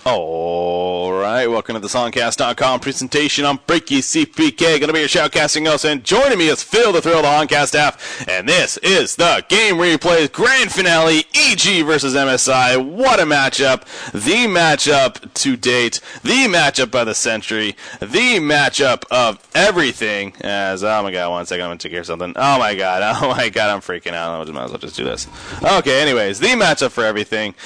All right, welcome to the Songcast.com presentation. I'm Breaky CPK, going to be your shoutcasting host, and joining me is Phil, the Thrill of the Honcast staff, and this is the Game Replays Grand Finale, EG versus MSI. What a matchup. The matchup to date, the matchup of the century, the matchup of everything. Oh my god, 1 second, I'm going to take care of something. Oh my god, I'm freaking out. I might as well just do this. Okay, anyways, the matchup for everything.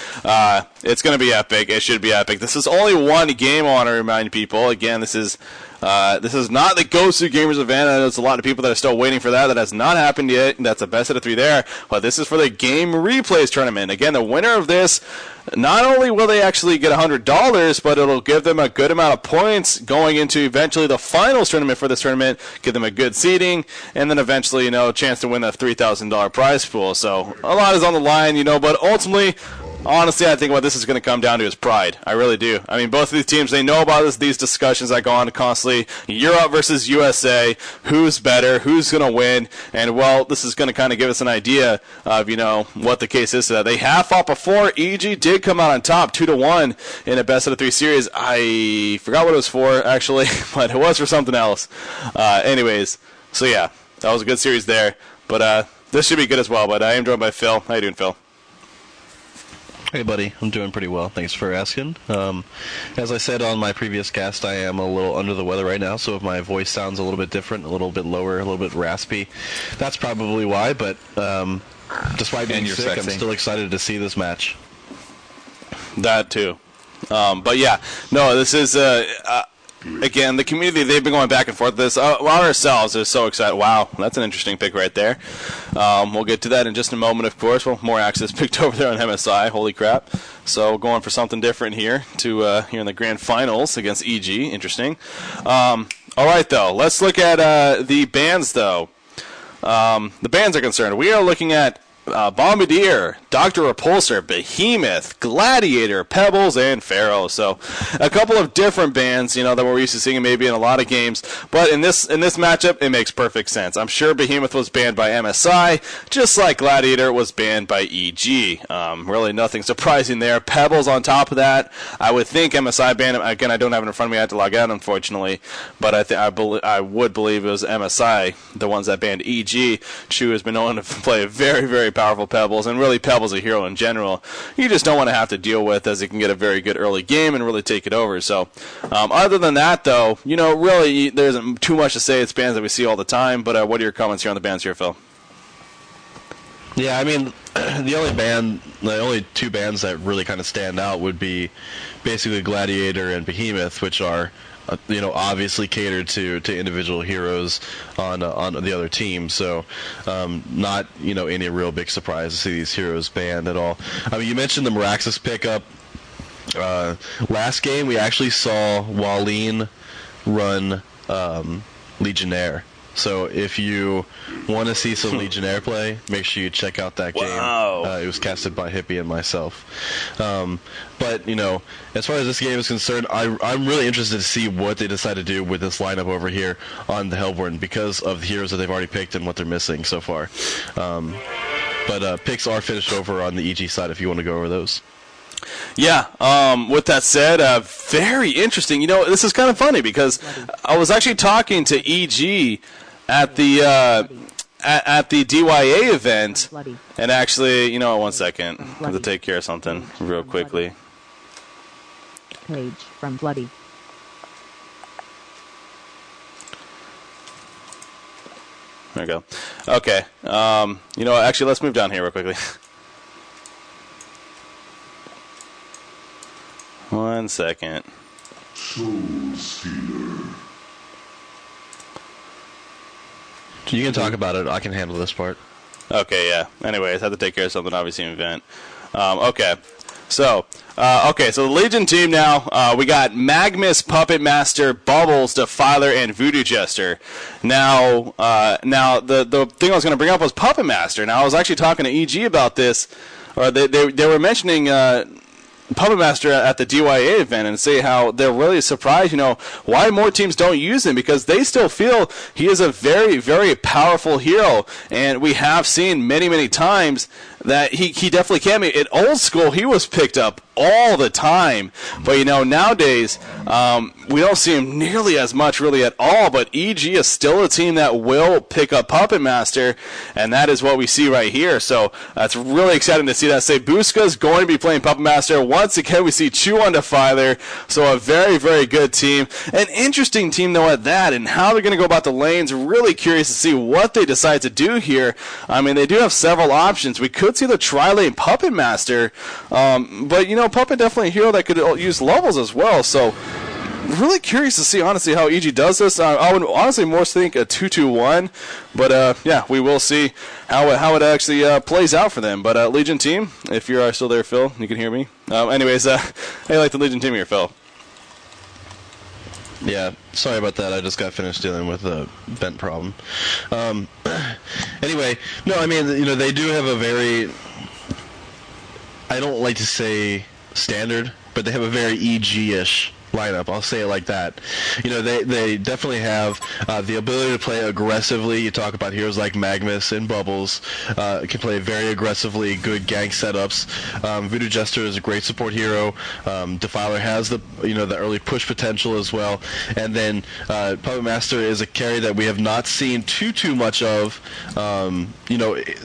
It's going to be epic. It should be epic. This is only one game, I want to remind people. Again, this is not the Go-Su Gamers event. I know there's a lot of people that are still waiting for that. That has not happened yet. That's a best out of 3 there. But this is for the Game Replays tournament. Again, the winner of this, not only will they actually get $100, but it'll give them a good amount of points going into eventually the finals tournament for this tournament, give them a good seeding, and then eventually, a chance to win a $3,000 prize pool. So a lot is on the line, but ultimately, honestly, I think what this is going to come down to is pride. I really do. I mean, both of these teams, they know about these discussions that go on constantly. Europe versus USA, who's better, who's going to win, and, well, this is going to kind of give us an idea of, what the case is to that. They have fought before. EG did come out on top 2-1 in a best out of 3 series. I forgot what it was for, actually, but it was for something else. Anyways, so yeah, that was a good series there. But this should be good as well. But I am joined by Phil. How you doing, Phil? Hey buddy, I'm doing pretty well, thanks for asking. As I said on my previous cast, I am a little under the weather right now, so if my voice sounds a little bit different, a little bit lower, a little bit raspy, that's probably why, but despite being sick, I'm still excited to see this match. That too. But yeah, no, this is... Again, the community, they've been going back and forth with this. Ourselves are so excited. Wow, that's an interesting pick right there. We'll get to that in just a moment, of course. Well, more access picked over there on MSI. Holy crap. So going for something different here here in the grand finals against EG. Interesting. All right, though. Let's look at the bands, though. The bands are concerned. We are looking at Bombardier, Dr. Repulsor, Behemoth, Gladiator, Pebbles, and Pharaoh. So a couple of different bands, that we're used to seeing maybe in a lot of games. But in this matchup, it makes perfect sense. I'm sure Behemoth was banned by MSI, just like Gladiator was banned by EG. Really nothing surprising there. Pebbles on top of that. I would think MSI banned him. Again, I don't have it in front of me. I had to log out, unfortunately. But I would believe it was MSI, the ones that banned EG. Chu has been known to play very, very powerful Pebbles, and really Pebbles a hero in general. You just don't want to have to deal with, as he can get a very good early game and really take it over. So other than that, though, really there isn't too much to say. It's bands that we see all the time. But what are your comments here on the bands here, Phil? Yeah, I mean, the only 2 bands that really kind of stand out would be basically Gladiator and Behemoth, which are obviously catered to individual heroes on the other team. So not any real big surprise to see these heroes banned at all. I mean, you mentioned the Miraxis pickup. Last game we actually saw Wallin run Legionnaire. So if you want to see some Legionnaire play, make sure you check out that game. Wow. It was casted by Hippie and myself. But, as far as this game is concerned, I'm really interested to see what they decide to do with this lineup over here on the Hellborn because of the heroes that they've already picked and what they're missing so far. But picks are finished over on the EG side if you want to go over those. Yeah, with that said, very interesting. This is kind of funny because I was actually talking to EG at the DYA event, and actually, 1 second, I have to take care of something real quickly. Page from Bloody. There we go. Okay, actually, let's move down here real quickly. 1 second. You can talk about it. I can handle this part. Okay, yeah. Anyways, had to take care of something, obviously, in event. Okay. So the Legion team now, we got Magnus, Puppet Master, Bubbles, Defiler, and Voodoo Jester. Now the thing I was going to bring up was Puppet Master. Now, I was actually talking to EG about this, or they were mentioning Puppet Master at the DYA event and say how they're really surprised, why more teams don't use him, because they still feel he is a very, very powerful hero. And we have seen many, many times that he definitely can be. In old school, he was picked up all the time. But, you know, nowadays, we don't see him nearly as much really at all. But EG is still a team that will pick up Puppet Master, and that is what we see right here. So it's really exciting to see that. Sebuska is going to be playing Puppet Master. Once again, we see Chew on Defiler. So a very, very good team. An interesting team, though, at that, and how they're going to go about the lanes. Really curious to see what they decide to do here. I mean, they do have several options. We could see the tri-lane Puppet Master, but, you know, Puppet definitely a hero that could use levels as well. So really curious to see, honestly, how EG does this. I would honestly more think a 2-2-1, but yeah, we will see how it plays out for them. But Legion team, if you're still there, Phil, you can hear me. Anyways, I like the Legion team here, Phil. Yeah, sorry about that. I just got finished dealing with a vent problem. Anyway, no, I mean, you know, they do have a very, I don't like to say standard, but they have a very EG-ish lineup. I'll say it like that. You know, they definitely have the ability to play aggressively. You talk about heroes like Magnus and Bubbles, can play very aggressively, good gank setups. Voodoo Jester is a great support hero. Defiler has the early push potential as well. And then Puppet Master is a carry that we have not seen too much of,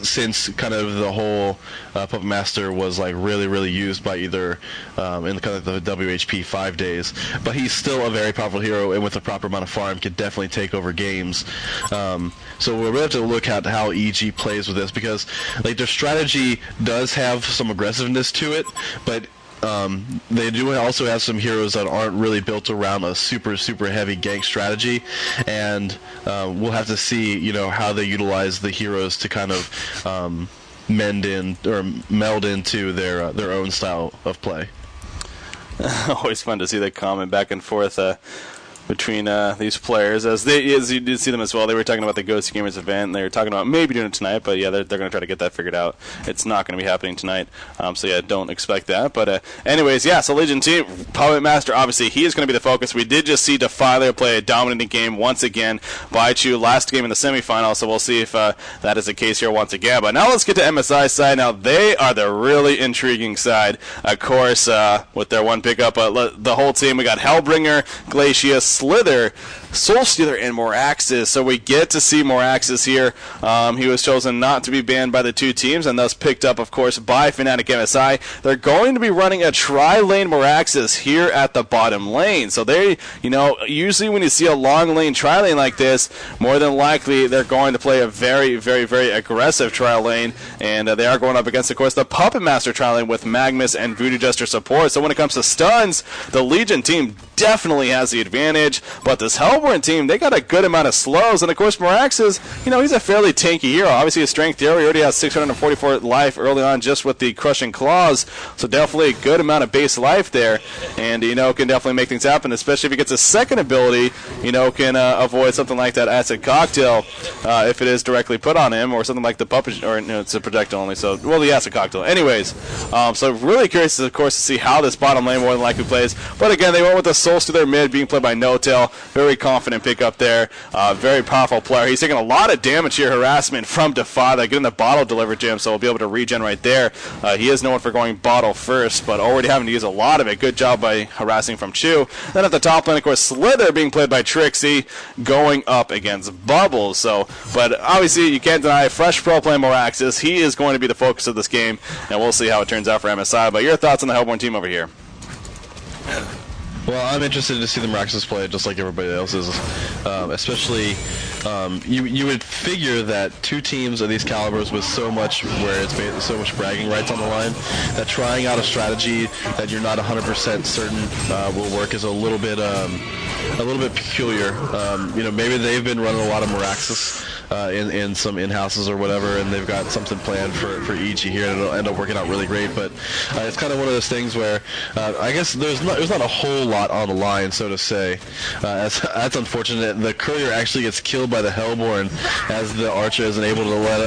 since kind of the whole Puppet Master was like really used by either in kind of the WHP 5 days. But he's still a very powerful hero, and with the proper amount of farm, can definitely take over games. So we're going to have to look at how EG plays with this, because like their strategy does have some aggressiveness to it, but they do also have some heroes that aren't really built around a super heavy gank strategy, and we'll have to see, you know, how they utilize the heroes to kind of meld into their own style of play. Always fun to see the comment back and forth between these players, as you did see them as well. They were talking about the Ghost Gamers event, and they were talking about maybe doing it tonight, but yeah, they're going to try to get that figured out. It's not going to be happening tonight, so yeah, don't expect that. But anyways, yeah, so Legion team, Puppet Master, obviously, he is going to be the focus. We did just see Defiler play a dominating game once again by Chu last game in the semifinal, so we'll see if that is the case here once again. But now let's get to MSI side. Now, they are the really intriguing side, of course, with their one pickup. The whole team, we got Hellbringer, Glacius, Slither, Soul Stealer, and Moraxis. So we get to see Moraxis here. He was chosen not to be banned by the two teams, and thus picked up, of course, by Fnatic MSI. They're going to be running a tri-lane Moraxis here at the bottom lane. So they, usually when you see a long lane tri-lane like this, more than likely they're going to play a very aggressive tri-lane, and they are going up against, of course, the Puppet Master tri-lane with Magnus and Voodoo Jester support. So when it comes to stuns, the Legion team definitely has the advantage, but this Hellborn team, they got a good amount of slows, and of course Moraxis, he's a fairly tanky hero. Obviously a strength hero, he already has 644 life early on just with the Crushing Claws, so definitely a good amount of base life there, and can definitely make things happen, especially if he gets a second ability, can avoid something like that Acid Cocktail if it is directly put on him, or something like the Puppet, or it's a projectile only, so, well, the Acid Cocktail. Anyways, so really curious, of course, to see how this bottom lane more than likely plays, but again, they went with the Soul Stealer mid being played by No-Tail. Very confident pickup there. Very powerful player. He's taking a lot of damage here, harassment from Defiler, getting the bottle delivered to him, so we'll be able to regen right there. He is known for going bottle first, but already having to use a lot of it. Good job by harassing from Chu. Then at the top lane, of course, Slither being played by Trixie, going up against Bubbles. So, but obviously you can't deny Fresh Pro playing Moraxis. He is going to be the focus of this game, and we'll see how it turns out for MSI. But your thoughts on the Hellborn team over here? Well, I'm interested to see the Moraxis play just like everybody else is, especially you would figure that two teams of these calibers with so much so much bragging rights on the line, that trying out a strategy that you're not 100% certain will work is a little bit peculiar. Maybe they've been running a lot of Moraxis in some in-houses or whatever, and they've got something planned for EG here, and it'll end up working out really great. But it's kind of one of those things where I guess there's not a whole lot on the line, so to say. That's unfortunate. The courier actually gets killed by the Hellborn as the Archer isn't able to let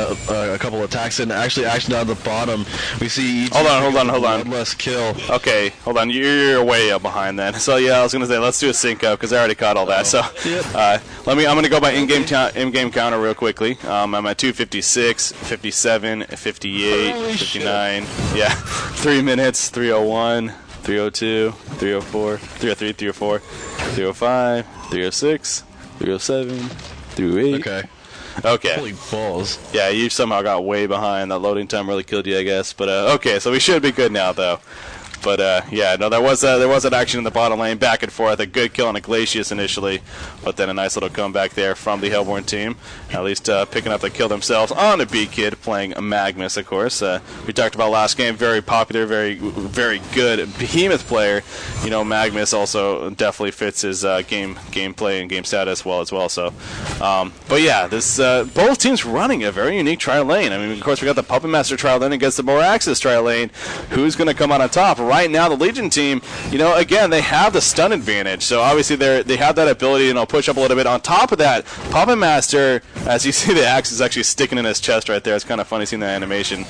a couple attacks in. Actually down at the bottom, we see EG. Hold on. One less kill. Okay, hold on. You're way up behind then. So yeah, I was gonna say let's do a sync up because I already caught all that. So I'm gonna go by in-game counter real real quickly. I'm at 2:56, 57, 58, Holy 59. Yeah, 3 minutes, 3:01, 3:02, 3:04, 3:03, 3:04, 3:05, 3:06, 3:07, 3:08. Okay. Holy balls. Yeah, you somehow got way behind. That loading time really killed you, I guess. But okay, so we should be good now, though. But yeah, no, there was an action in the bottom lane, back and forth. A good kill on Iglesias initially, but then a nice little comeback there from the Hellborn team. At least picking up the kill themselves on a B-Kid, playing Magnus, of course. We talked about last game, very popular, very good Behemoth player. You know, Magnus also definitely fits his gameplay and game status well as well. So, but yeah, this both teams running a very unique trial lane. I mean, of course, we got the Puppet Master trial lane against the Moraxis trial lane. Who's going to come out on top? Right now, the Legion team, you know, again, they have the stun advantage. So obviously, they have that ability, you know, push up a little bit. On top of that, Puppet Master, as you see, the axe is actually sticking in his chest right there. It's kind of funny seeing the animation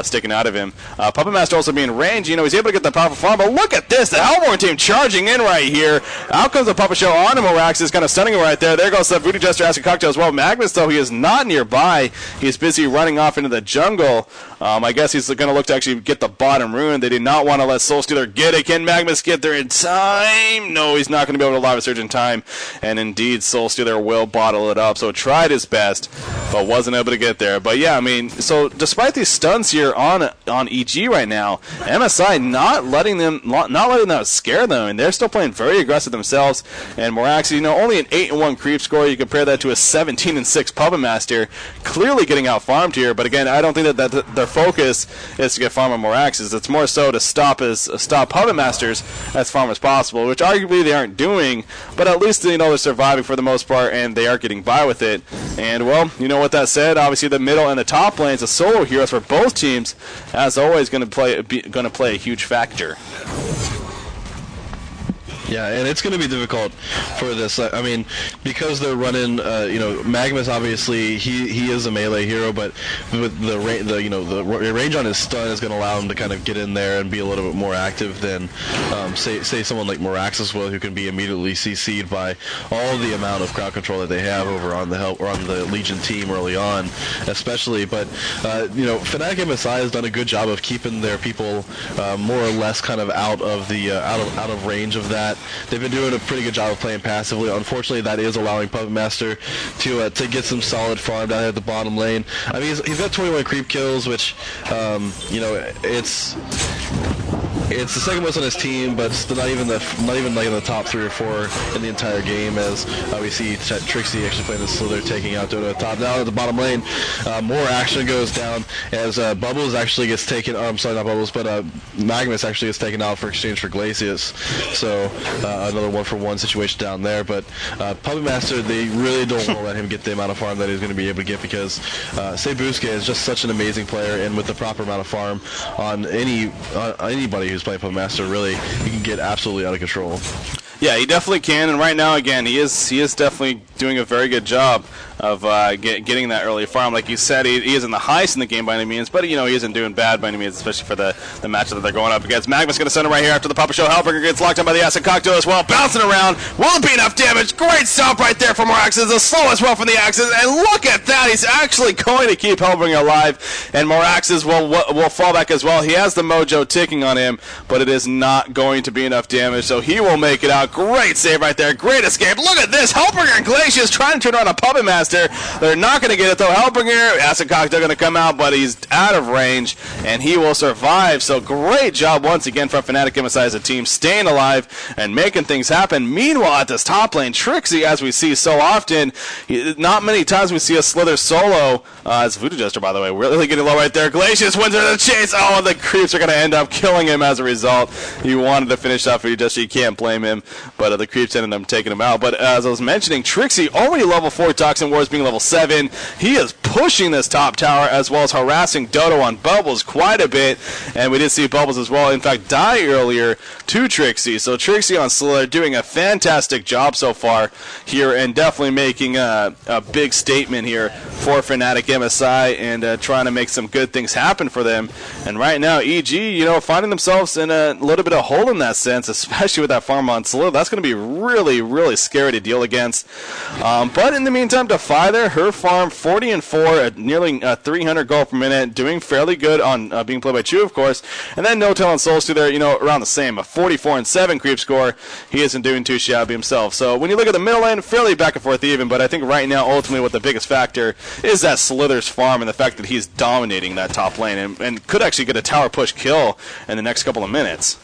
sticking out of him. Puppet Master also being ranged, you know, he's able to get the powerful farm. But look at this, the Hellborn team charging in right here. Out comes the Puppet Show on him. Moraxis kind of stunning him right there. There goes the Voodoo Jester Acid Cocktail as well. Magnus, though, he is not nearby. He's busy running off into the jungle. I guess he's going to look to actually get the bottom rune. They did not want to let Soul Stealer get it. Can Magnus get there in time? No, he's not going to be able to Lava Surge in time. And indeed, Soul Stealer will bottle it up. So tried his best, but wasn't able to get there. But yeah, I mean, so despite these stuns here on EG right now, MSI not letting that scare them. And they're still playing very aggressive themselves. And Moraxis, you know, only an 8-1 creep score. You compare that to a 17-6 Puppet Master. Clearly getting out farmed here. But again, I don't think that their focus is to get farm on Moraxis. It's more so to stop Puppet Masters as farm as possible, which arguably they aren't doing, but at least, you know, they're surviving for the most part, and they are getting by with it. And, well, you know, with that said, obviously the middle and the top lanes, the solo heroes for both teams, as always, going to play a huge factor. Yeah, and it's going to be difficult for this. I mean, because they're running, you know, Magnus obviously he is a melee hero, but with the range on his stun is going to allow him to kind of get in there and be a little bit more active than say someone like Moraxis will, who can be immediately CC'd by all the amount of crowd control that they have over on the Legion team early on, especially. But you know, Fnatic MSI has done a good job of keeping their people more or less kind of out of the out of range of that. They've been doing a pretty good job of playing passively. Unfortunately, that is allowing Puppet Master to get some solid farm down at the bottom lane. I mean, he's got 21 creep kills, which you know, it's the second most on his team, but it's not even like in the top 3 or 4 in the entire game. As we see Trixie actually playing the Slither, taking out Dodo top. Now at the bottom lane, more action goes down as Bubbles actually gets taken. I'm sorry, not Bubbles, but Magnus actually gets taken out for exchange for Glacius. So another 1-for-1 situation down there. But Puppet Master, they really don't want to let him get the amount of farm that he's going to be able to get, because Sebuske is just such an amazing player, and with the proper amount of farm on anybody who's playing Puppet Master, really, he can get absolutely out of control. Yeah, he definitely can, and right now, again, he is definitely doing a very good job of getting that early farm. Like you said, he isn't the highest in the game by any means, but, you know, he isn't doing bad by any means, especially for the matchup that they're going up against. Magnus going to send him right here after the Papa Show. Hellbringer gets locked on by the Acid Cocktail as well, bouncing around. Will it be enough damage? Great stop right there from Moraxis. The slow as well from the Axis, and look at that. He's actually going to keep Hellbringer alive, and Moraxis will fall back as well. He has the mojo ticking on him, but it is not going to be enough damage, so he will make it out. Great save right there. Great escape. Look at this. Hellbringer and Glacius trying to turn on a Puppet Master. They're not going to get it, though. Hellbringer, Acid Cocktail going to come out, but he's out of range, and he will survive. So great job once again from Fnatic MSI as a team, staying alive and making things happen. Meanwhile, at this top lane, Trixie, as we see so often, not many times we see a Slither solo. It's Voodoo Jester, by the way, really getting low right there. Glacius wins the chase. Oh, and the creeps are going to end up killing him as a result. He wanted to finish off Voodoo Jester. You can't blame him, but the creeps ended up taking him out. But as I was mentioning, Trixie already level 4, Toxin Wars being level 7. He is pushing this top tower as well as harassing Dodo on Bubbles quite a bit. And we did see Bubbles as well, in fact, die earlier to Trixie. So Trixie on Slither doing a fantastic job so far here, and definitely making a big statement here for Fnatic MSI, and trying to make some good things happen for them. And right now, EG, you know, finding themselves in a little bit of a hole in that sense, especially with that farm on Slither. field. That's going to be really, really scary to deal against. But in the meantime, Defy there, her farm 40-4 at nearly 300 gold per minute, doing fairly good on being played by Chu, of course. And then No Tail and Soulstew there, around the same, a 44-7 creep score. He isn't doing too shabby himself. So when you look at the middle lane, fairly back and forth even, but I think right now, ultimately, what the biggest factor is that Slither's farm and the fact that he's dominating that top lane and could actually get a tower push kill in the next couple of minutes.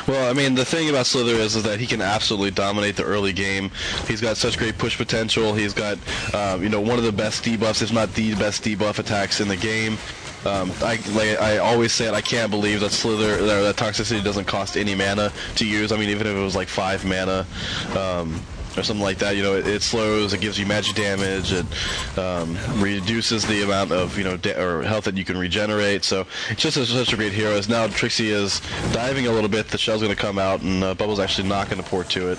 Well, I mean, the thing about Slither is that he can absolutely dominate the early game. He's got such great push potential. He's got, one of the best debuffs, if not the best debuff attacks in the game. I always say it, I can't believe that Slither, that toxicity doesn't cost any mana to use. I mean, even if it was like 5 mana, or something like that, it slows, it gives you magic damage, it reduces the amount of, or health that you can regenerate, so it's just such a great hero. As now Trixie is diving a little bit, the shell's going to come out, and Bubble's actually not going to port to it.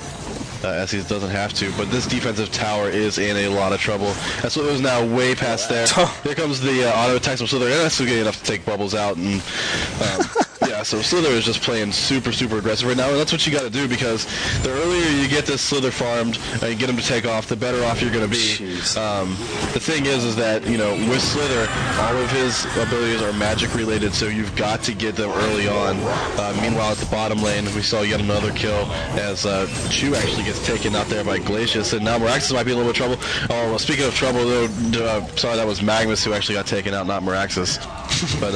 As he doesn't have to, but this defensive tower is in a lot of trouble. That's what it was now way past there. Here comes the auto attacks from Slither, and that's good enough to take Bubbles out, and yeah, so Slither is just playing super, super aggressive right now, and that's what you got to do, because the earlier you get this Slither farmed and get him to take off, the better off you're going to be. The thing is that, with Slither, all of his abilities are magic related, so you've got to get them early on. Meanwhile, at the bottom lane, we saw yet another kill as Chu actually gets taken out there by Glacius, and now Meraxis might be in a little bit of trouble. Oh, well, speaking of trouble, though, sorry, that was Magnus who actually got taken out, not Meraxis. But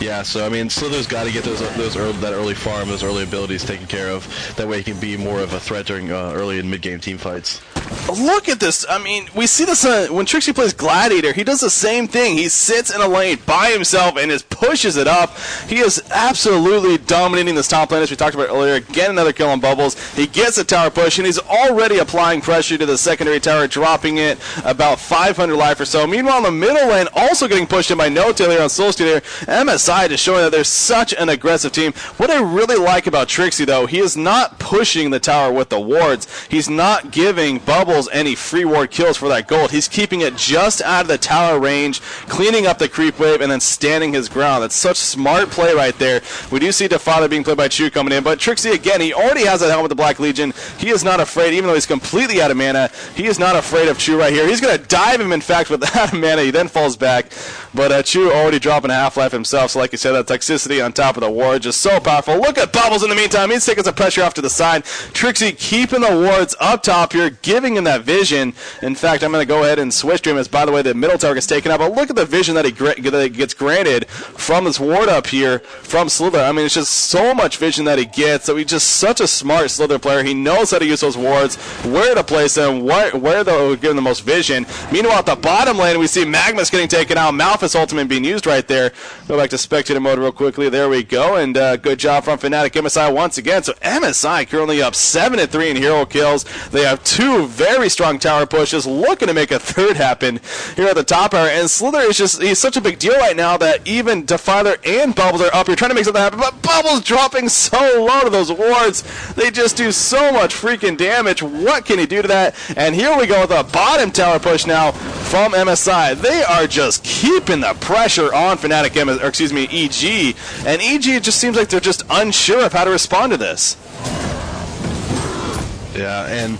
yeah, so I mean, Slither's got to get that early farm, those early abilities taken care of. That way, he can be more of a threat during early and mid-game team fights. Look at this. I mean, we see this when Trixie plays Gladiator. He does the same thing. He sits in a lane by himself and just pushes it up. He is absolutely dominating this top lane, as we talked about earlier. Get another kill on Bubbles. He gets a tower push, and he's already applying pressure to the secondary tower, dropping it about 500 life or so. Meanwhile, in the middle lane, also getting pushed in by No Tail here on Soulstew there. MSI just showing that they're such an aggressive team. What I really like about Trixie, though, he is not pushing the tower with the wards. He's not giving Bubbles any free ward kills for that gold. He's keeping it just out of the tower range, cleaning up the creep wave, and then standing his ground. That's such smart play right there. We do see Defy being played by Chu coming in, but Trixie, again, he already has that helmet with the Black Legion. He is not afraid, even though he's completely out of mana, he is not afraid of Chu right here. He's going to dive him, in fact, without mana. He then falls back, but Chu already dropping a half-life himself, so like you said, that toxicity on top of the ward, just so powerful. Look at Bubbles in the meantime. He's taking some pressure off to the side. Trixie keeping the wards up top here, giving him that vision. In fact, I'm going to go ahead and switch to him, as, by the way, the middle tower gets taken out, but look at the vision that he gets granted from this ward up here from Slither. I mean, it's just so much vision that he gets. So he's just such a smart Slither player. He knows how to use those wards, where to place them, where they'll give him the most vision. Meanwhile, at the bottom lane, we see Magnus getting taken out, Malphus ultimate being used right there. Go back to spectator mode real quickly. There we go, and good job from Fnatic MSI once again. So MSI currently up 7-3 in hero kills. They have 2 very strong tower pushes, looking to make a third happen here at the top hour. And Slither is he's such a big deal right now that even Defiler and Bubbles are up here trying to make something happen, but Bubbles dropping so low to those wards. They just do so much freaking damage. What can he do to that? And here we go with a bottom tower push now from MSI. They are just keeping the pressure on Fnatic EG, and EG just seems like they're just unsure of how to respond to this. Yeah, and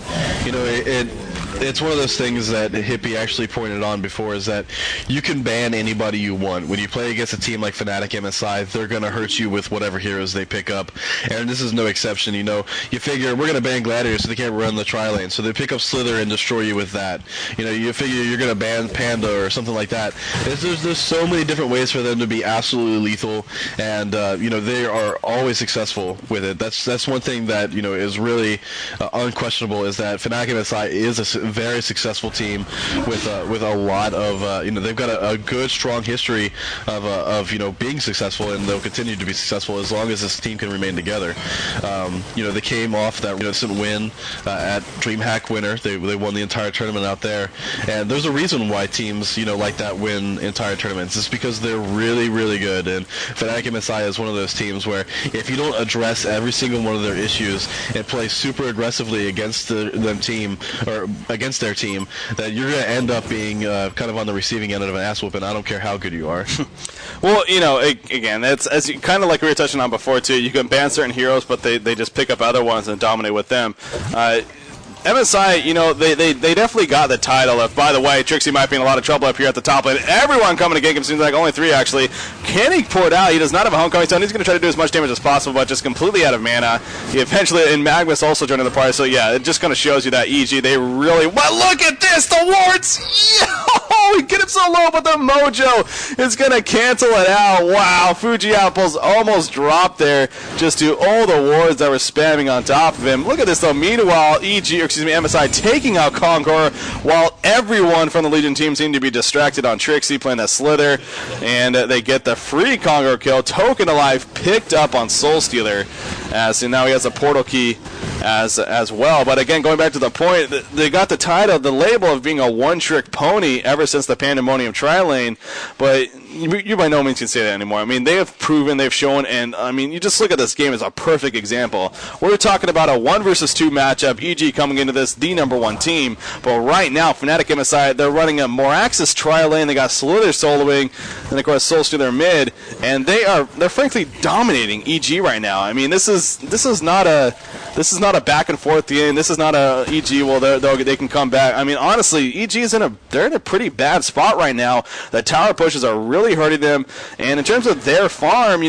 it's one of those things that Hippie actually pointed on before, is that you can ban anybody you want. When you play against a team like Fnatic MSI, they're going to hurt you with whatever heroes they pick up, and this is no exception. You figure we're going to ban Gladiator so they can't run the tri-lane, so they pick up Slither and destroy you with that. You figure you're going to ban Panda or something like that. There's so many different ways for them to be absolutely lethal, and they are always successful with it. That's one thing that is really unquestionable, is that Fnatic MSI is a very successful team with a lot of they've got a good strong history of being successful, and they'll continue to be successful as long as this team can remain together. They came off that innocent win at DreamHack Winter. They won the entire tournament out there, and there's a reason why teams like that win entire tournaments. It's because they're really, really good, and Fnatic MSI is one of those teams where if you don't address every single one of their issues and play super aggressively against them team or against their team, that you're going to end up being kind of on the receiving end of an ass whooping. I don't care how good you are. Well, again, that's kind of like we were touching on before too. You can ban certain heroes, but they just pick up other ones and dominate with them. MSI, they definitely got the title. If, by the way, Trixie might be in a lot of trouble up here at the top lane. Everyone coming to gank him, seems like only 3 actually. Can he pull it out? He does not have a homecoming stone. He's going to try to do as much damage as possible, but just completely out of mana. He eventually, and Magnus also joining the party, so yeah, it just kind of shows you that EG, they really, well, look at this, the wards! Yo, we get him so low, but the mojo is going to cancel it out. Wow, Fuji Apples almost dropped there just to all the wards that were spamming on top of him. Look at this though, meanwhile, MSI taking out Conqueror, while everyone from the Legion team seemed to be distracted on Trixie playing that Slither, and they get the free Conqueror kill. Token Alive picked up on Soul Stealer, as now he has a portal key as well. But again, going back to the point, they got the title, the label of being a one-trick pony ever since the Pandemonium Tri-Lane, but you by no means can say that anymore. I mean, they have proven, they've shown, and I mean, you just look at this game as a perfect example. We're talking about a 1 versus 2 matchup, EG coming into this, the #1 team, but right now, Fnatic MSI, they're running a Moraxis Tri-Lane, they got Slither soloing, and of course Soul Stealer mid, and they're frankly dominating EG right now. I mean, this is not a back and forth game. This is not a EG. Well, they can come back. I mean, honestly, EG is they're in a pretty bad spot right now. The tower pushes are really hurting them, and in terms of their farm,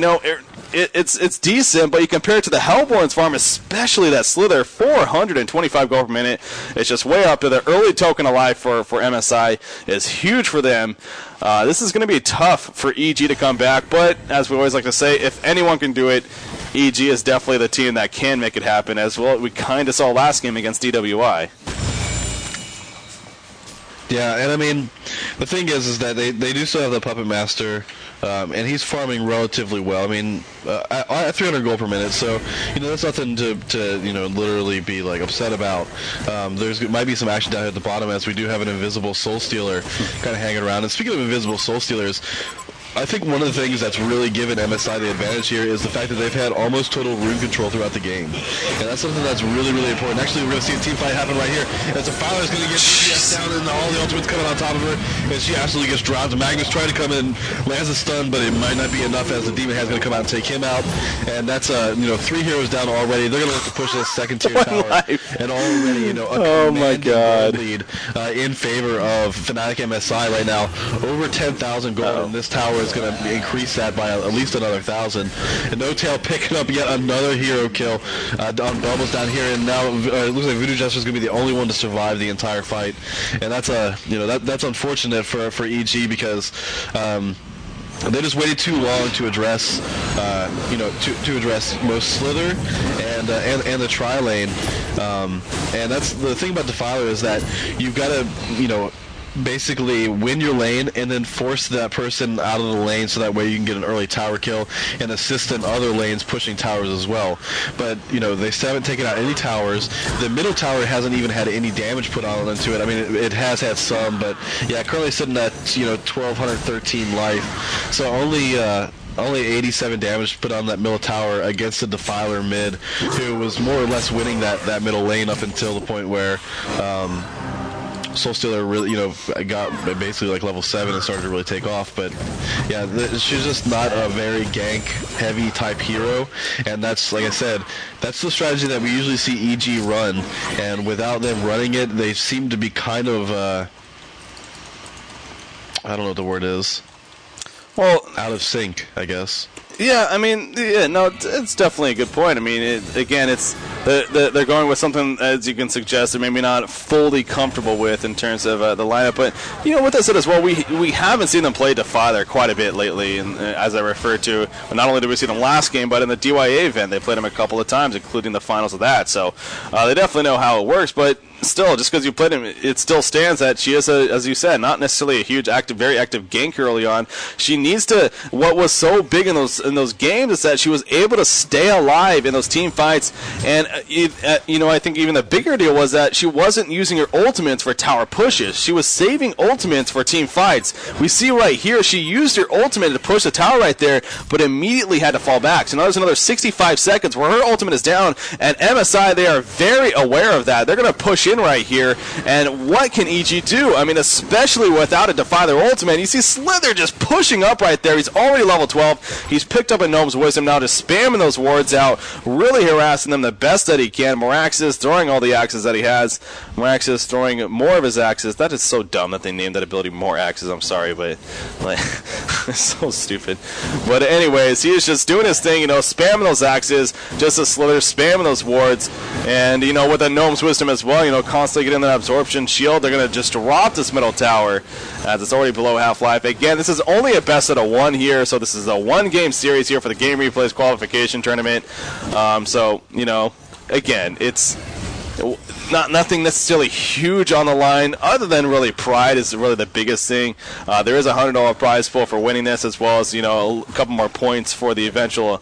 it's decent, but you compare it to the Hellborn's farm, especially that Slither, 425 gold per minute. It's just way up to the early Token Alive for MSI is huge for them. This is going to be tough for EG to come back, but as we always like to say, if anyone can do it, EG is definitely the team that can make it happen, as well. We kind of saw last game against DWI. Yeah, and I mean, the thing is that they do still have the Puppet Master, and he's farming relatively well. I mean, at 300 gold per minute, so that's nothing to literally be like upset about. There's might be some action down here at the bottom, as we do have an invisible Soul Stealer kind of hanging around. And speaking of invisible Soul Stealers, I think one of the things that's really given MSI the advantage here is the fact that they've had almost total rune control throughout the game. And that's something that's really, really important. Actually, we're going to see a team fight happen right here. As the Fowler's going to get DPS down, and all the ultimates coming on top of her, and she absolutely gets dropped. Magnus trying to come in, lands a stun, but it might not be enough, as the Demon Hand's going to come out and take him out. And that's 3 heroes down already. They're going to look to push this second tier tower. And already, a commanding lead in favor of Fnatic MSI right now. Over 10,000 gold, and this tower is going to increase that by at least another 1,000. And No Tail picking up yet another hero kill, almost down here, and now it looks like Voodoo Jester's going to be the only one to survive the entire fight, and that's that's unfortunate for EG, because they just waited too long to address, to address most Slither and the Tri-Lane, and that's the thing about Defiler, is that you've got to, basically win your lane and then force that person out of the lane, so that way you can get an early tower kill and assist in other lanes pushing towers as well. But they still haven't taken out any towers. The middle tower hasn't even had any damage put on into it. I mean, it has had some, but yeah, currently sitting at 1,213 life, so only 87 damage put on that middle tower against the Defiler mid, who was more or less winning that middle lane up until the point where Soul Stealer really, got basically like level 7 and started to really take off. But yeah, she's just not a very gank-heavy type hero, and that's, like I said, that's the strategy that we usually see EG run. And without them running it, they seem to be kind of, I don't know what the word is. Well, out of sync, I guess. Yeah, I mean, it's definitely a good point. I mean, they're going with something, as you can suggest, they're maybe not fully comfortable with in terms of the lineup. But with that said as well, we haven't seen them play Defiler quite a bit lately, and as I referred to, not only did we see them last game, but in the DYA event, they played them a couple of times, including the finals of that. So they definitely know how it works, but still, just because you played him, it still stands that she is, as you said, not necessarily a huge, very active ganker early on. She needs to. What was so big in those games is that she was able to stay alive in those team fights, and I think even the bigger deal was that she wasn't using her ultimates for tower pushes. She was saving ultimates for team fights. We see right here, she used her ultimate to push the tower right there, but immediately had to fall back. So now there's another 65 seconds where her ultimate is down, and MSI, they are very aware of that. They're going to push chin right here. And what can EG do? I mean, especially without a Defiler ultimate. You see Slither just pushing up right there. He's already level 12. He's picked up a Gnome's Wisdom now, just spamming those wards out, really harassing them the best that he can. Meraxes throwing all the axes that he has. Meraxes throwing more of his axes. That is so dumb that they named that ability More Axes. I'm sorry, but like, it's so stupid. But anyways, he is just doing his thing, spamming those axes, just as Slither, spamming those wards. And, with a Gnome's Wisdom as well, constantly getting that absorption shield, they're going to just drop this middle tower as it's already below half-life. Again, this is only a best of 1 here, so this is a 1-game series here for the Game Replays qualification tournament. Again, it's nothing necessarily huge on the line, other than really pride is really the biggest thing. There is a $100 prize pool for winning this, as well as a couple more points for the eventual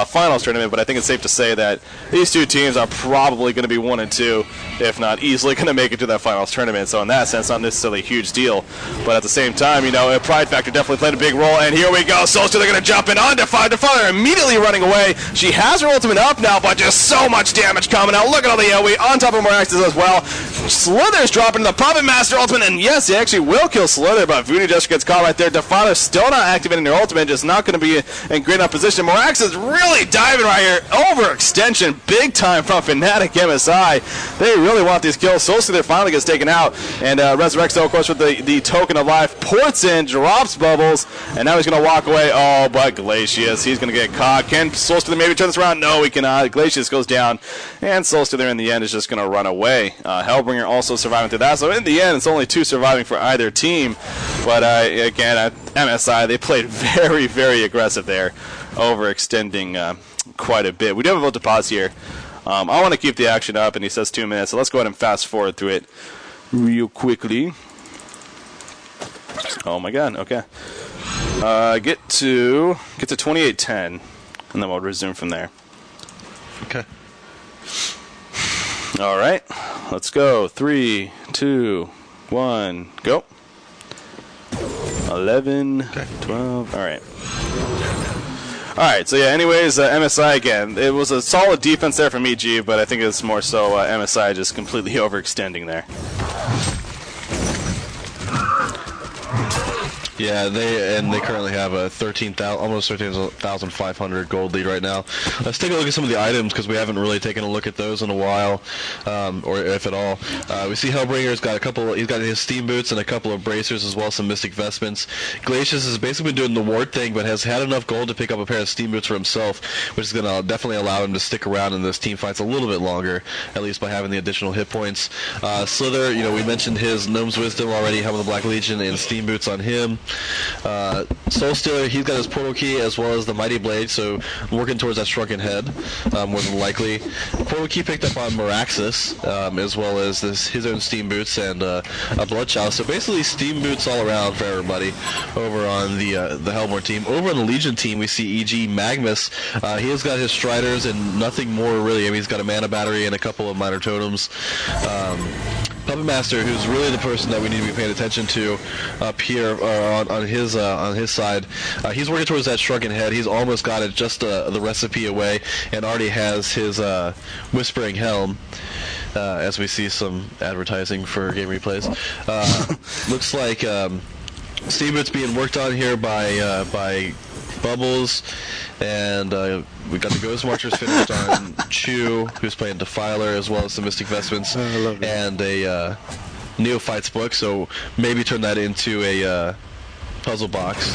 finals tournament. But I think it's safe to say that these two teams are probably going to be 1 and 2, if not easily going to make it to that finals tournament. So in that sense, not necessarily a huge deal. But at the same time, a pride factor definitely played a big role. And here we go, Solstice, they're going to jump in on Defiler, immediately running away. She has her ultimate up now, but just so much damage coming out. Look at all the AoE on top of Meraxes as well. Slither's dropping the Puppet Master ultimate, and yes, he actually will kill Slither, but Voodoo just gets caught right there. Defiler still not activating their ultimate, just not going to be in great enough position. Merax is really diving right here. Overextension, big time from Fnatic MSI. They really want these kills. Soul Slither finally gets taken out, and Resurrecto, of course, with the token of life, ports in, drops Bubbles, and now he's going to walk away. Oh, but Glacius, he's going to get caught. Can Soul Slither maybe turn this around? No, he cannot. Glacius goes down, and Soul Slither in the end is just going to run away. Hellbringer also surviving through that. So in the end, it's only 2 surviving for either team. But again, at MSI, they played very, very aggressive there, overextending quite a bit. We do have a vote to pause here. I want to keep the action up, and he says 2 minutes. So let's go ahead and fast forward through it real quickly. Oh my God. Okay. Get to 28:10, and then we'll resume from there. Okay. All right, let's go. 3, 2, 1, go. 11, okay. 12. All right. All right. So yeah. Anyways, MSI again. It was a solid defense there from EG, but I think it's more so MSI just completely overextending there. Yeah, they currently have a almost 13,500 gold lead right now. Let's take a look at some of the items, because we haven't really taken a look at those in a while, or if at all. We see Hellbringer's got he's got his steam boots and a couple of bracers, as well as some mystic vestments. Glacius has basically been doing the ward thing, but has had enough gold to pick up a pair of steam boots for himself, which is going to definitely allow him to stick around in this team fights a little bit longer, at least by having the additional hit points. Slither, we mentioned his Gnome's Wisdom already, having the Black Legion and steam boots on him. Soul Stealer, he's got his portal key as well as the Mighty Blade, so working towards that shrunken head, more than likely. Portal key picked up on Meraxes, as well as his own steam boots and a blood chalice. So basically steam boots all around for everybody over on the Hellborn team. Over on the Legion team, we see EG Magnus. He has got his Striders and nothing more really. I mean, he's got a mana battery and a couple of minor totems. Puppet Master, who's really the person that we need to be paying attention to up here on his side. He's working towards that shrunken head. He's almost got it just the recipe away, and already has his Whispering Helm. As we see some advertising for game replays. Looks like Steamboot's being worked on here by Bubbles, and we got the Ghost Marchers finished on Chu, who's playing Defiler, as well as the Mystic Vestments, and a Neophytes book, so maybe turn that into a puzzle box,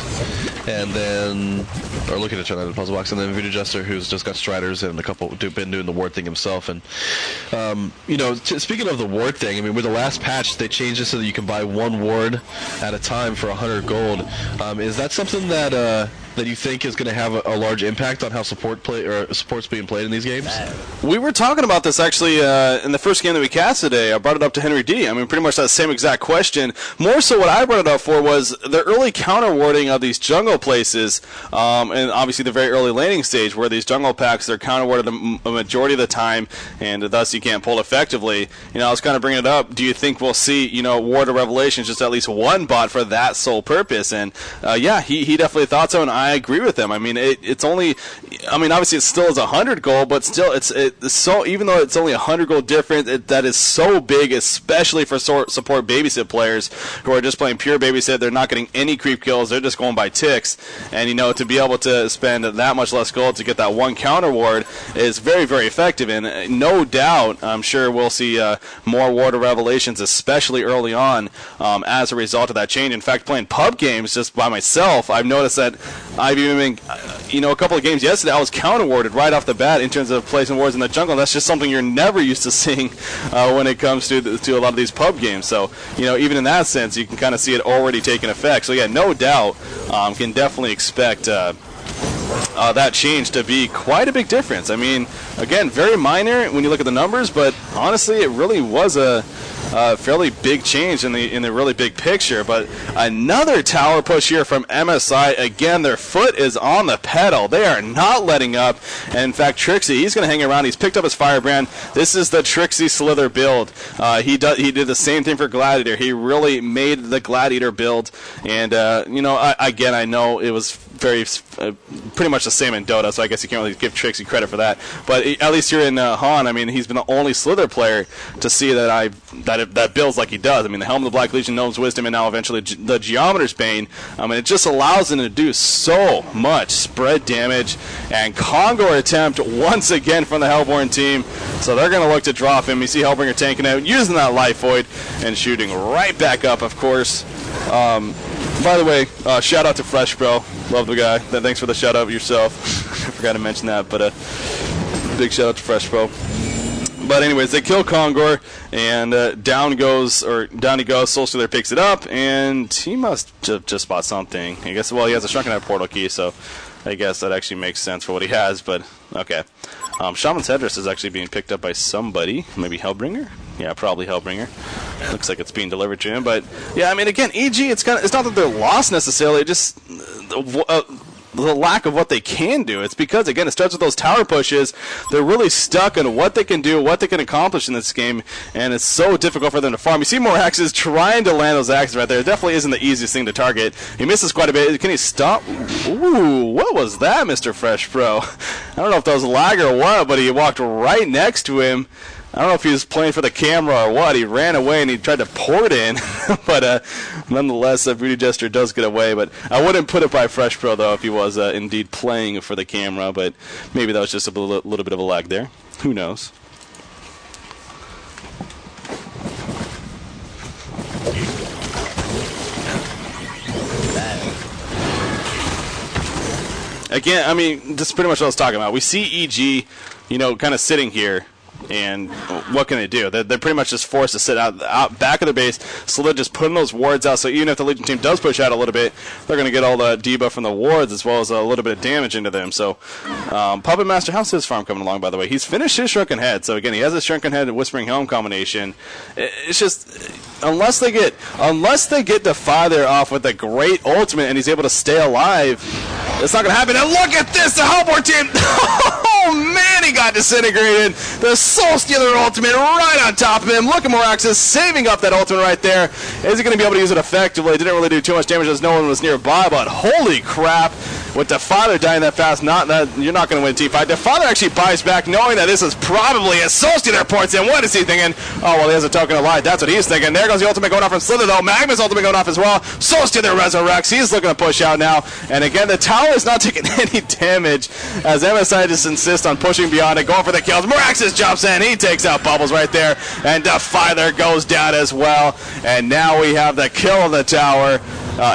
and then, or looking to turn that into a puzzle box, and then Voodoo Jester, who's just got Striders and a couple, been doing the ward thing himself. And speaking of the ward thing, I mean, with the last patch, they changed it so that you can buy 1 ward at a time for 100 gold. Is that something that you think is going to have a large impact on how support's being played in these games? We were talking about this actually in the first game that we cast today. I brought it up to Henry D. I mean, pretty much that same exact question. More so, what I brought it up for was the early counter warding of these jungle places, and obviously the very early laning stage where these jungle packs they're counter warded a majority of the time, and thus you can't pull effectively. I was kind of bringing it up. Do you think we'll see Ward of Revelations just at least 1 bot for that sole purpose? And yeah, he definitely thought so, and I agree with him. I mean, it's only, I mean, obviously it still is 100 goal, but still it's so, even though it's only 100 goal difference, that is so big, especially for support babysit players who are just playing pure babysit. They're not getting any creep kills. They're just going by ticks. And, you know, to be able to spend that much less gold to get that one counter ward is very, very effective. And no doubt, I'm sure we'll see more Ward of Revelations, especially early on, as a result of that change. In fact, playing pub games just by myself, I've noticed that I've even been, you know, a couple of games yesterday, I was counter warded right off the bat in terms of placing wards in the jungle. That's just something you're never used to seeing when it comes to a lot of these pub games. So, you know, even in that sense, you can kind of see it already taking effect. So, yeah, no doubt, can definitely expect that change to be quite a big difference. I mean, again, very minor when you look at the numbers, but honestly, it really was a fairly big change in the really big picture. But another tower push here from MSI. Again, their foot is on the pedal. They are not letting up. And in fact, Trixie, he's going to hang around. He's picked up his Firebrand. This is the Trixie Slither build. He did the same thing for Gladiator. He really made the Gladiator build. And you know, I know it was very pretty much the same in Dota, so I guess you can't really give Trixie credit for that. But at least here in Han, I mean, he's been the only Slither player to see that builds like he does. I mean, the Helm of the Black Legion, Gnome's Wisdom, and now eventually the Geometer's Bane. I mean, it just allows him to do so much spread damage. And Kongor attempt once again from the Hellborn team. So they're going to look to drop him. You see Hellbringer tanking out, using that Life Void, and shooting right back up, of course. By the way, shout out to Fresh Bro. Love the guy. Thanks for the shout out yourself. I forgot to mention that, but big shout out to Fresh Bro. But anyways, they kill Kongor, and down he goes. Soul Stealer picks it up, and he must just bought something. I guess, well, he has a Shrunken Head portal key, so I guess that actually makes sense for what he has, but okay. Shaman's Headdress is actually being picked up by somebody. Maybe Hellbringer? Yeah, probably Hellbringer. Looks like it's being delivered to him, but yeah, I mean, again, EG, it's not that they're lost necessarily, just the lack of what they can do. It's because, again, it starts with those tower pushes. They're really stuck on what they can do, what they can accomplish in this game, and it's so difficult for them to farm. You see more axes trying to land those axes right there. It definitely isn't the easiest thing to target. He misses quite a bit. Can he stop? Ooh, what was that, Mr. Fresh Pro? I don't know if that was a lag or what, but he walked right next to him. I don't know if he was playing for the camera or what. He ran away and he tried to port in. But nonetheless, Voodoo Jester does get away. But I wouldn't put it by Fresh Pro, though, if he was indeed playing for the camera. But maybe that was just a little bit of a lag there. Who knows? Again, I mean, this is pretty much what I was talking about. We see EG, you know, kind of sitting here. And what can they do? They're pretty much just forced to sit out back of their base. So they're just putting those wards out. So even if the Legion team does push out a little bit, they're going to get all the debuff from the wards as well as a little bit of damage into them. So Puppet Master, how's his farm coming along, by the way? He's finished his Shrunken Head. So again, he has a Shrunken Head and Whispering Helm combination. It's just, unless they get Defy there off with a great ultimate and he's able to stay alive, it's not going to happen. And look at this, the Hellborn team! Oh man, he got disintegrated. The Soul Stealer ultimate right on top of him. Look at Moraxis saving up that ultimate right there. Is he going to be able to use it effectively? It didn't really do too much damage as no one was nearby, but holy crap. With Defather dying that fast, you're not going to win a team fight. Defather actually buys back knowing that this is probably a Soul Stealer ports in. What is he thinking? Oh, well, he has a token of life. That's what he's thinking. There goes the ultimate going off from Slither, though. Magma's ultimate going off as well. Soul Stealer resurrects. He's looking to push out now. And again, the tower is not taking any damage as MSI just insists on pushing beyond it, going for the kills. Moraxis jumps in. He takes out Bubbles right there. And Defather goes down as well. And now we have the kill of the tower.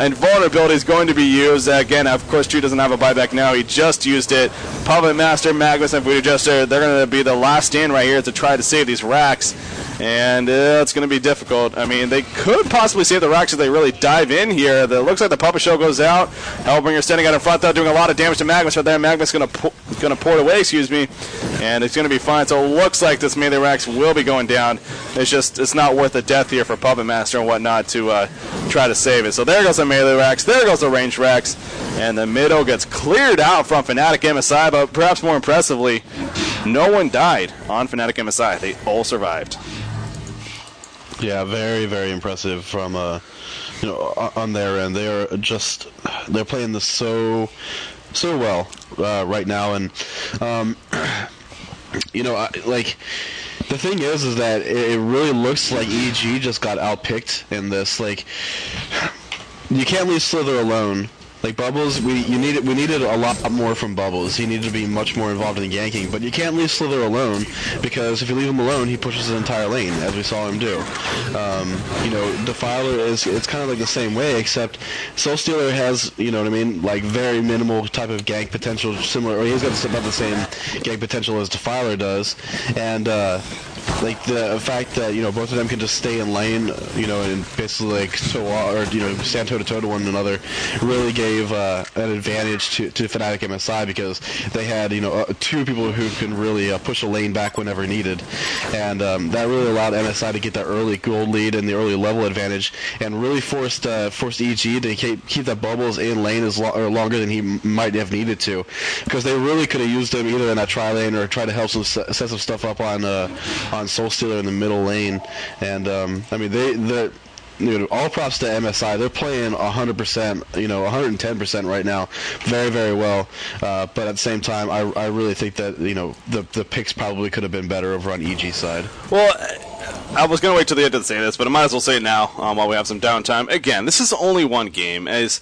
Invulnerability is going to be used. Again, of course, True doesn't have a buyback now. He just used it. Puppet Master, Magnus, and Voodoo Jester, they're going to be the last stand right here to try to save these racks. And it's going to be difficult. I mean, they could possibly save the racks if they really dive in here. It looks like the Puppet Show goes out. Hellbringer standing out in front, though, doing a lot of damage to Magnus right there. Magnus going to port away, and it's going to be fine. So it looks like this melee racks will be going down. It's not worth the death here for Puppet Master and whatnot to try to save it. So there goes the melee racks. There goes the ranged racks. And the middle gets cleared out from Fnatic MSI, but perhaps more impressively, no one died on Fnatic MSI. They all survived. Yeah, very, very impressive from on their end. They're playing this so well right now, and the thing is that it really looks like EG just got outpicked in this. Like, you can't leave Slither alone. Like, Bubbles, we needed a lot more from Bubbles. He needed to be much more involved in ganking, but you can't leave Slither alone, because if you leave him alone, he pushes his entire lane, as we saw him do. Defiler it's kind of like the same way, except Soul Stealer has, like very minimal type of gank potential, similar, or he's got about the same gank potential as Defiler does, and like the fact that both of them can just stay in lane, and basically like stand toe to toe to one another, really gave an advantage to Fnatic MSI, because they had two people who can really push a lane back whenever needed, and that really allowed MSI to get that early gold lead and the early level advantage, and really forced EG to keep that Bubbles in lane longer than he might have needed to, because they really could have used him either in that tri lane or try to help set some stuff up on Soul Stealer in the middle lane. And all props to MSI. They're playing 100%, 110% right now, very, very well. But at the same time, I really think that the picks probably could have been better over on EG side. Well, I was going to wait till the end to say this, but I might as well say it now while we have some downtime. Again, this is only one game. As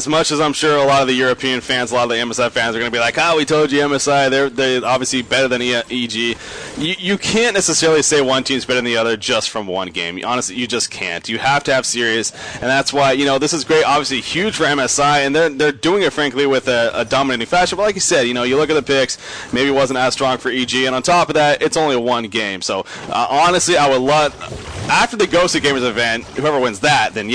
much as I'm sure a lot of the European fans, a lot of the MSI fans are going to be like, we told you MSI, they're obviously better than EG. You can't necessarily say one team's better than the other just from one game. Honestly, you just can't. You have to have series, and that's why, this is great, obviously huge for MSI, and they're doing it, frankly, with a dominating fashion. But like you said, you look at the picks, maybe it wasn't as strong for EG, and on top of that, it's only one game. So, honestly, I would love, after the Ghosted Gamers event, whoever wins that, then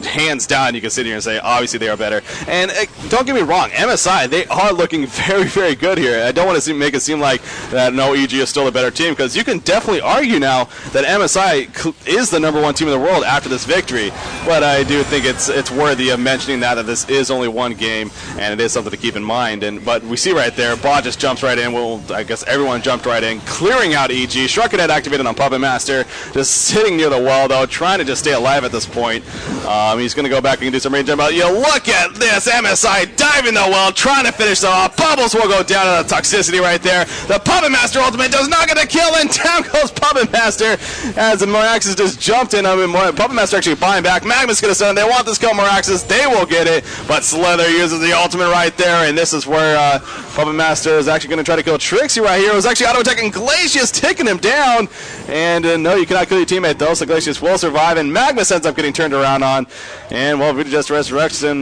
hands down, you can sit here and say, obviously they are better. And don't get me wrong, MSI, they are looking very, very good here. I don't want to make it seem like that no, EG is still a better team, because you can definitely argue now that MSI is the number one team in the world after this victory. But I do think it's worthy of mentioning that this is only one game, and it is something to keep in mind. But we see right there, Bot just jumps right in. Well, I guess everyone jumped right in, clearing out EG. Shrunkenhead activated on Puppet Master, just sitting near the wall, though, trying to just stay alive at this point. He's going to go back and do some range jump out. Look at this, MSI diving the well, trying to finish them off. Bubbles will go down to the toxicity right there. The Puppet Master ultimate does not get a kill, and down goes Puppet Master as the Moraxis just jumped in. Puppet Master actually buying back. Magnus going to stun. They want this kill, Moraxis. They will get it, but Slither uses the ultimate right there, and this is where Puppet Master is actually going to try to kill Trixie right here. It was actually auto-attacking Glacius, taking him down, and no, you cannot kill your teammate, though, so Glacius will survive, and Magnus ends up getting turned around on, and, well, Vita just resurrects, and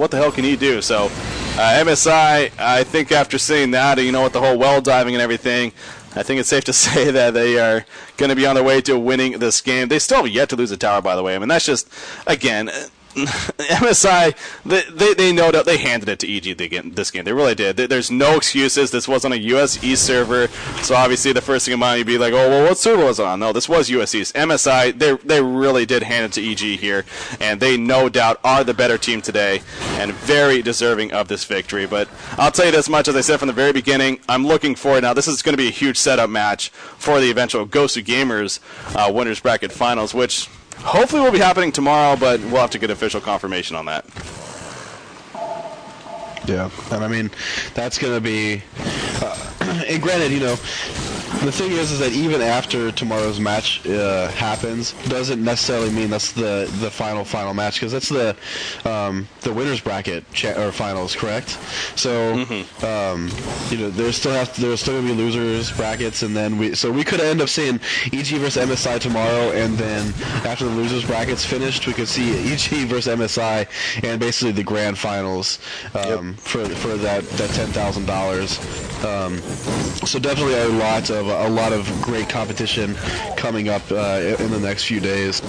what the hell can he do? So, MSI, I think after seeing that, with the whole well diving and everything, I think it's safe to say that they are going to be on their way to winning this game. They still have yet to lose a tower, by the way. I mean, that's just, again, MSI, they know that they handed it to EG this game. They really did. There's no excuses. This was on a US East server, so obviously the first thing in mind you'd be like, oh, well, what server was it on? No, this was US East. MSI, they really did hand it to EG here, and they no doubt are the better team today and very deserving of this victory. But I'll tell you this much, as I said from the very beginning, I'm looking forward. Now, this is going to be a huge setup match for the eventual Ghosted Gamers Winners Bracket Finals, which hopefully will be happening tomorrow, but we'll have to get official confirmation on that. Yeah, and I mean, that's going to be... and granted, the thing is that even after tomorrow's match happens, doesn't necessarily mean that's the final match, because that's the winners bracket or finals, correct? So there's still going to be losers brackets, and then we could end up seeing EG versus MSI tomorrow, and then after the losers brackets finished, we could see EG versus MSI and basically the grand finals for that $10,000. So definitely a lot of great competition coming up in the next few days,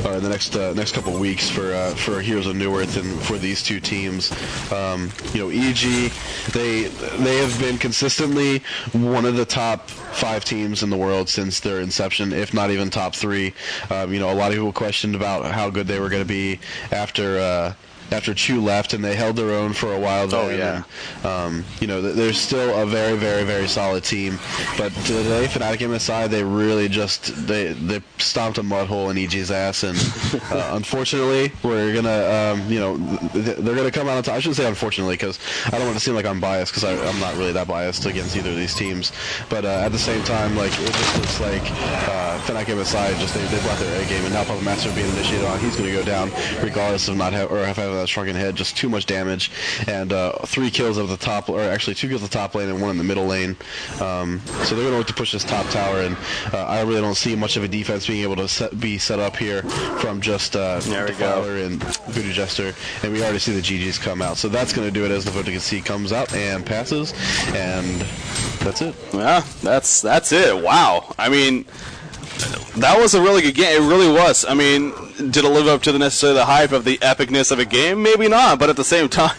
or in the next couple of weeks for Heroes of Newerth and for these two teams. EG, they have been consistently one of the top 5 teams in the world since their inception, if not even top 3. A lot of people questioned about how good they were going to be after after Chu left, and they held their own for a while there. Oh, yeah. And, you know, they're still a very, very, very solid team. But today, Fnatic MSI, they really just they stomped a mud hole in EG's ass, and unfortunately, we're gonna you know, they're gonna come out on top. I shouldn't say unfortunately, because I don't want to seem like I'm biased, because I'm not really that biased against either of these teams. But at the same time, like, it just looks like Fnatic MSI just they brought their A game, and now Puppet Master being initiated on, he's gonna go down regardless of not having that shrunken head. Just too much damage, and 3 kills at the top, or actually 2 kills at the top lane and 1 in the middle lane. So they're gonna look to push this top tower, and I really don't see much of a defense being able to be set up here from just Defiler and Voodoo Jester, and we already see the GGs come out. So that's going to do it as the vote you can see comes out and passes, and that's it. Yeah, that's it. Wow. I mean, that was a really good game. It really was. I mean, did it live up to necessarily the hype of the epicness of a game? Maybe not, but at the same time,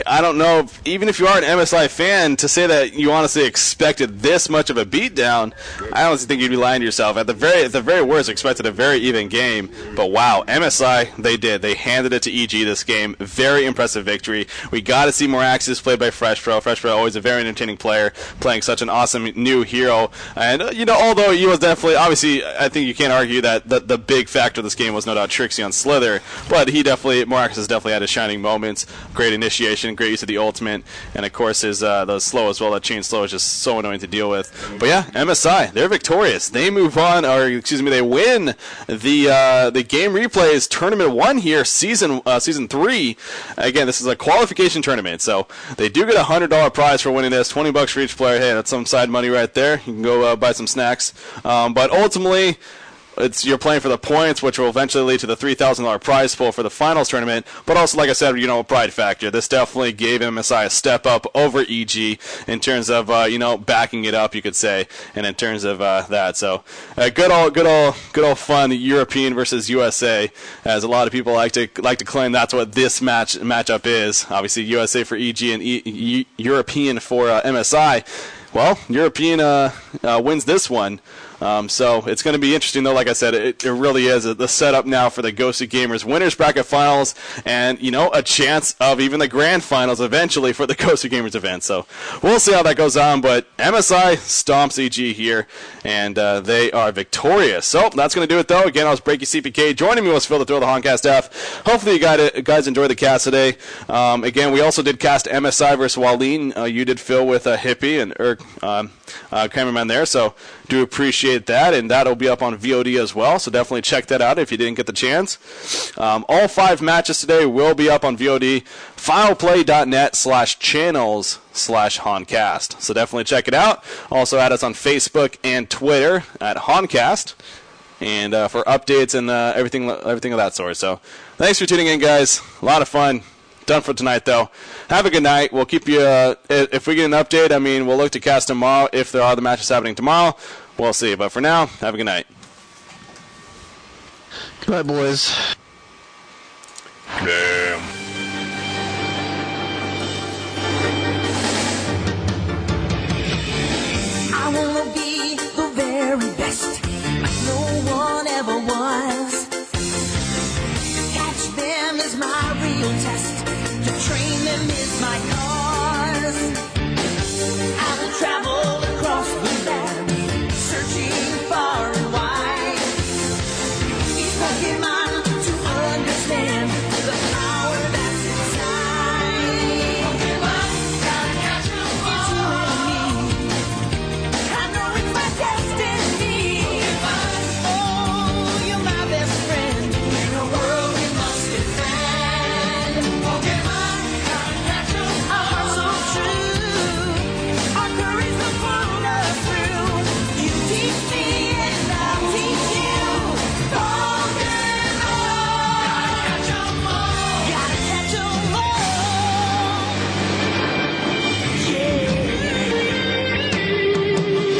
I don't know, even if you are an MSI fan, to say that you honestly expected this much of a beatdown, I honestly think you'd be lying to yourself. At the very worst, expected a very even game. But wow, MSI, they did. They handed it to EG this game. Very impressive victory. We got to see more axes played by FreshPro. FreshPro, always a very entertaining player, playing such an awesome new hero. And, you know, although he was definitely, obviously, I think you can't argue that the big factor of this game was no doubt Trixie on Slither, but Moraxis has definitely had his shining moments. Great initiation, great use of the ultimate, and of course his the slow as well. That chain slow is just so annoying to deal with. But yeah, MSI, they're victorious. They move on, or excuse me, they win the Game Replays Tournament 1 here, season 3. Again, this is a qualification tournament, so they do get a $100 prize for winning this. $20 for each player. Hey, that's some side money right there. You can go buy some snacks. But ultimately, you're playing for the points, which will eventually lead to the $3,000 prize pool for the finals tournament. But also, like I said, you know, a pride factor. This definitely gave MSI a step up over EG in terms of you know, backing it up, you could say, and in terms of that. So good old fun European versus USA, as a lot of people like to claim that's what this matchup is. Obviously, USA for EG and European for MSI. Well, European wins this one. So it's going to be interesting, though. Like I said, it really is the setup now for the Ghosted Gamers Winners Bracket Finals, and, you know, a chance of even the Grand Finals eventually for the Ghosted Gamers event. So we'll see how that goes on, but MSI stomps EG here, and they are victorious. So that's going to do it, though. Again, I was Breaky CPK. Joining me was Phil, the Thrill of the Honcast staff. Hopefully you guys enjoyed the cast today. Again, we also did cast MSI versus Wallin. You did Phil with Hippie and cameraman there, so do appreciate that, and that'll be up on VOD as well, so definitely check that out if you didn't get the chance. All 5 matches today will be up on VOD, fileplay.net/channels/Honcast, so definitely check it out. Also add us on Facebook and Twitter at Honcast, and for updates and everything of that sort. So thanks for tuning in, guys. A lot of fun. Done for tonight, though. Have a good night. We'll keep you, if we get an update, I mean, we'll look to cast tomorrow if there are the matches happening tomorrow. We'll see. But for now, have a good night. Good night, boys. Damn.